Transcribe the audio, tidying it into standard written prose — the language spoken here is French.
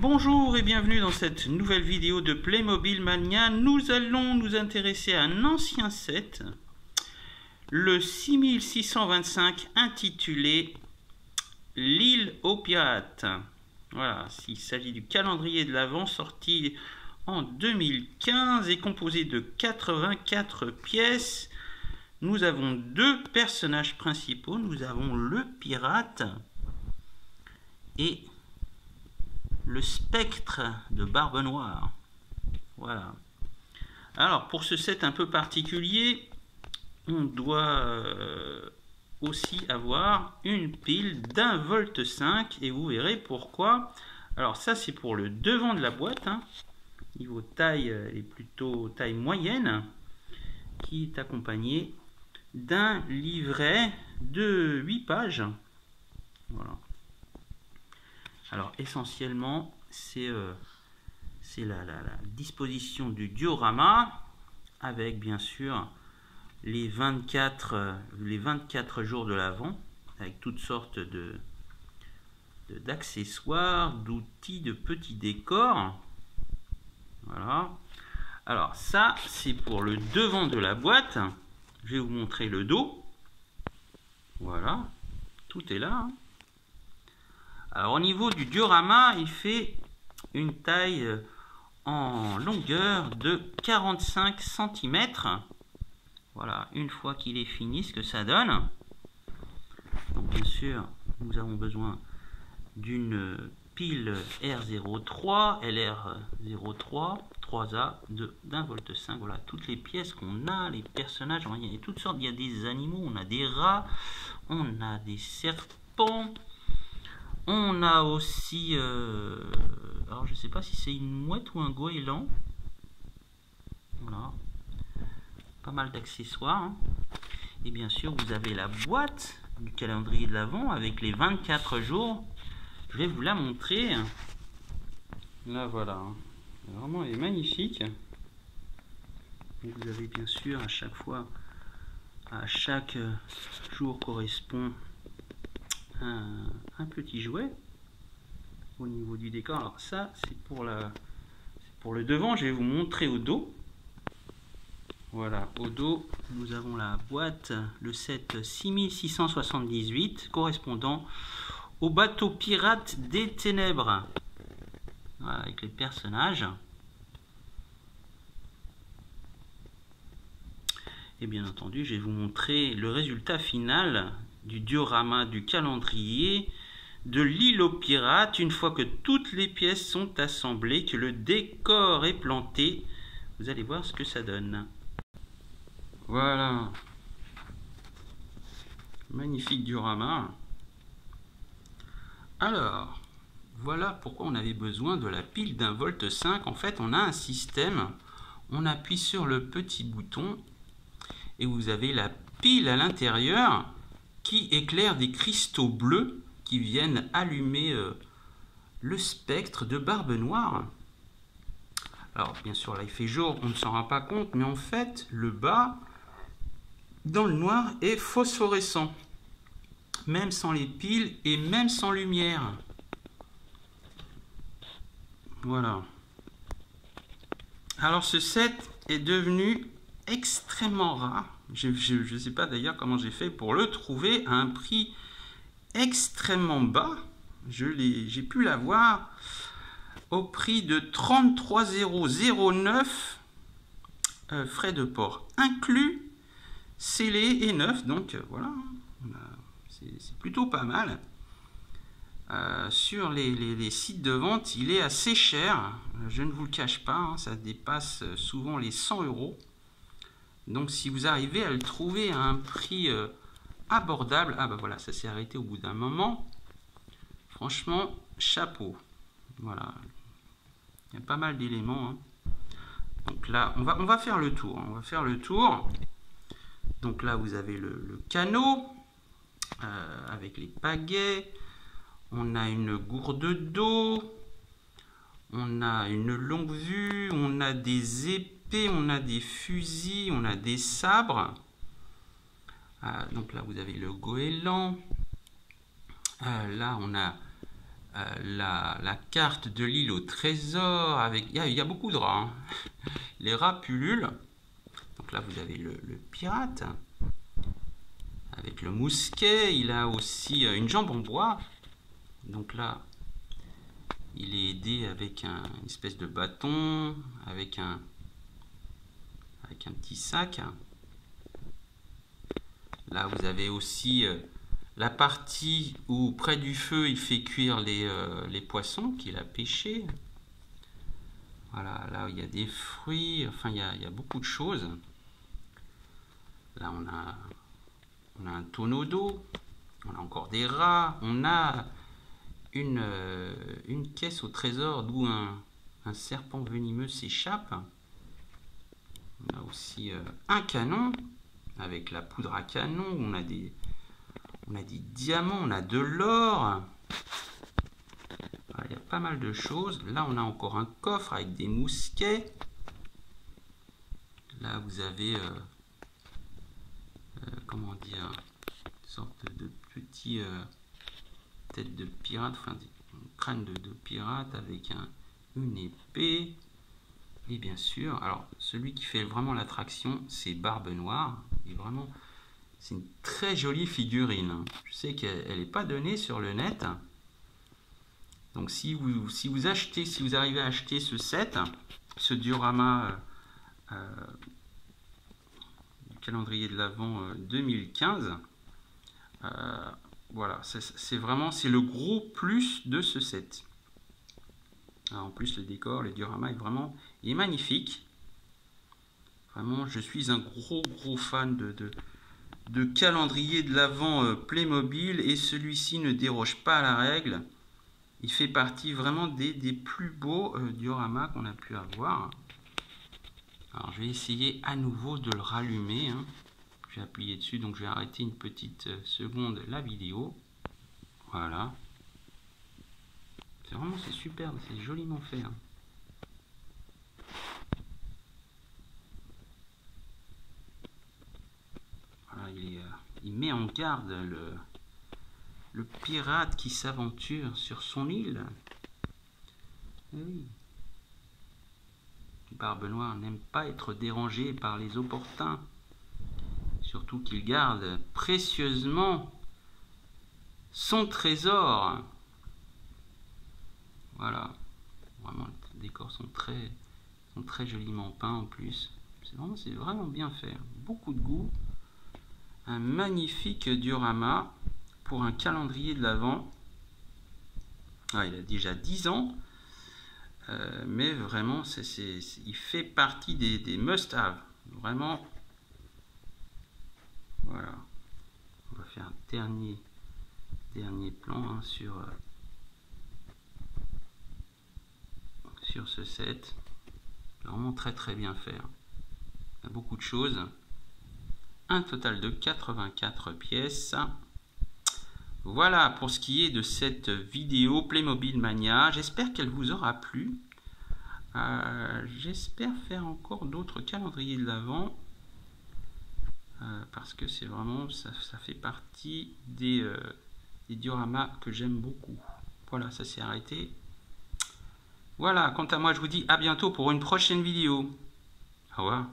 Bonjour et bienvenue dans cette nouvelle vidéo de Playmobil Mania. Nous allons nous intéresser à un ancien set, le 6625 intitulé L'île aux pirates. Voilà, il s'agit du calendrier de l'Avent sorti en 2015 et composé de 84 pièces. Nous avons deux personnages principaux, nous avons le pirate et le spectre de Barbe Noire. Voilà. Alors pour ce set un peu particulier, on doit aussi avoir une pile d'1,5 volt et vous verrez pourquoi. Alors ça c'est pour le devant de la boîte, hein. Niveau taille est plutôt taille moyenne, qui est accompagné d'un livret de 8 pages. Voilà. Alors essentiellement c'est la disposition du diorama avec bien sûr les 24 jours de l'Avent avec toutes sortes d'accessoires, d'outils, de petits décors. Voilà. Alors ça c'est pour le devant de la boîte. Je vais vous montrer le dos. Voilà, tout est là, hein. Alors au niveau du diorama, il fait une taille en longueur de 45 cm. Voilà, une fois qu'il est fini, ce que ça donne. Donc bien sûr, nous avons besoin d'une pile R03, LR03, 3A d'1,5 volt. Voilà, toutes les pièces qu'on a, les personnages, il y a toutes sortes, il y a des animaux, on a des rats, on a des serpents. On a aussi, alors je sais pas si c'est une mouette ou un goéland. Voilà, pas mal d'accessoires, hein. Et bien sûr, vous avez la boîte du calendrier de l'Avent avec les 24 jours. Je vais vous la montrer. Là, voilà, hein. Vraiment, elle est magnifique. Et vous avez bien sûr à chaque fois, à chaque jour correspond un petit jouet au niveau du décor. Alors ça c'est pour le devant. Je vais vous montrer au dos. Voilà, au dos nous avons la boîte, le set 6678 correspondant au bateau pirate des ténèbres. Voilà, avec les personnages. Et bien entendu je vais vous montrer le résultat final du diorama du calendrier de l'île aux pirates. Une fois que toutes les pièces sont assemblées, que le décor est planté, vous allez voir ce que ça donne. Voilà, magnifique diorama. Alors voilà pourquoi on avait besoin de la pile d'1,5 volt. En fait on a un système, on appuie sur le petit bouton et vous avez la pile à l'intérieur qui éclaire des cristaux bleus qui viennent allumer le spectre de Barbe Noire. Alors bien sûr là il fait jour, on ne s'en rend pas compte, mais en fait le bas dans le noir est phosphorescent, même sans les piles et même sans lumière. Voilà. Alors ce set est devenu extrêmement rare. Je ne sais pas d'ailleurs comment j'ai fait pour le trouver à un prix extrêmement bas. J'ai pu l'avoir au prix de 33,009 €, frais de port inclus, scellé et neuf. Donc voilà, c'est plutôt pas mal. Sur les sites de vente, il est assez cher. Je ne vous le cache pas, hein, ça dépasse souvent les 100 €. Donc si vous arrivez à le trouver à un prix abordable, ah bah voilà, ça s'est arrêté au bout d'un moment. Franchement, chapeau. Voilà, il y a pas mal d'éléments, hein. Donc là, on va faire le tour. On va faire le tour. Donc là, vous avez le canot avec les pagaies. On a une gourde d'eau. On a une longue vue. On a des épées. On a des fusils. On a des sabres. Donc là, vous avez le goéland. Là, on a la carte de l'île au trésor. Avec, il y a beaucoup de rats. Hein. Les rats pullulent. Donc là, vous avez le pirate. Avec le mousquet. Il a aussi une jambe en bois. Donc là, il est aidé avec une espèce de bâton. Avec un petit sac. Là, vous avez aussi la partie où, près du feu, il fait cuire les poissons qu'il a pêchés. Voilà, là, il y a des fruits. Enfin, il y a beaucoup de choses. Là, on a un tonneau d'eau. On a encore des rats. On a une caisse au trésor d'où un serpent venimeux s'échappe. On a aussi un canon avec la poudre à canon. On a des diamants, on a de l'or. Il y a pas mal de choses. Là, on a encore un coffre avec des mousquets. Là, vous avez comment dire, une sorte de petit tête de pirate, enfin un crâne de pirate avec une épée. Et bien sûr, alors celui qui fait vraiment l'attraction, c'est Barbe Noire. Et vraiment, c'est une très jolie figurine. Je sais qu'elle n'est pas donnée sur le net. Donc si vous arrivez à acheter ce set, ce diorama du calendrier de l'Avent 2015, voilà, c'est le gros plus de ce set. Alors, en plus, le décor, le diorama est magnifique. Vraiment, je suis un gros fan de calendrier de l'Avent Playmobil, et celui-ci ne déroge pas à la règle. Il fait partie vraiment des plus beaux dioramas qu'on a pu avoir. Alors, je vais essayer à nouveau de le rallumer. Hein. Je vais appuyer dessus, donc je vais arrêter une petite seconde la vidéo. Voilà. C'est superbe, c'est joliment fait. Hein. Voilà, il met en garde le pirate qui s'aventure sur son île. Et oui. Barbe Noire n'aime pas être dérangé par les opportuns. Surtout qu'il garde précieusement son trésor. Voilà. Vraiment, les décors sont très joliment peints en plus. C'est vraiment bien fait. Beaucoup de goût. Un magnifique diorama pour un calendrier de l'Avent. Ah, il a déjà 10 ans. Mais vraiment, il fait partie des must-have. Vraiment. Voilà. On va faire un dernier plan hein, sur ce set. Vraiment très bien fait. Il y a beaucoup de choses. Un total de 84 pièces. Voilà pour ce qui est de cette vidéo Playmobil Mania. J'espère qu'elle vous aura plu. J'espère faire encore d'autres calendriers de l'Avent. Parce que c'est vraiment, ça fait partie des dioramas que j'aime beaucoup. Voilà, ça s'est arrêté. Voilà, quant à moi, je vous dis à bientôt pour une prochaine vidéo. Au revoir.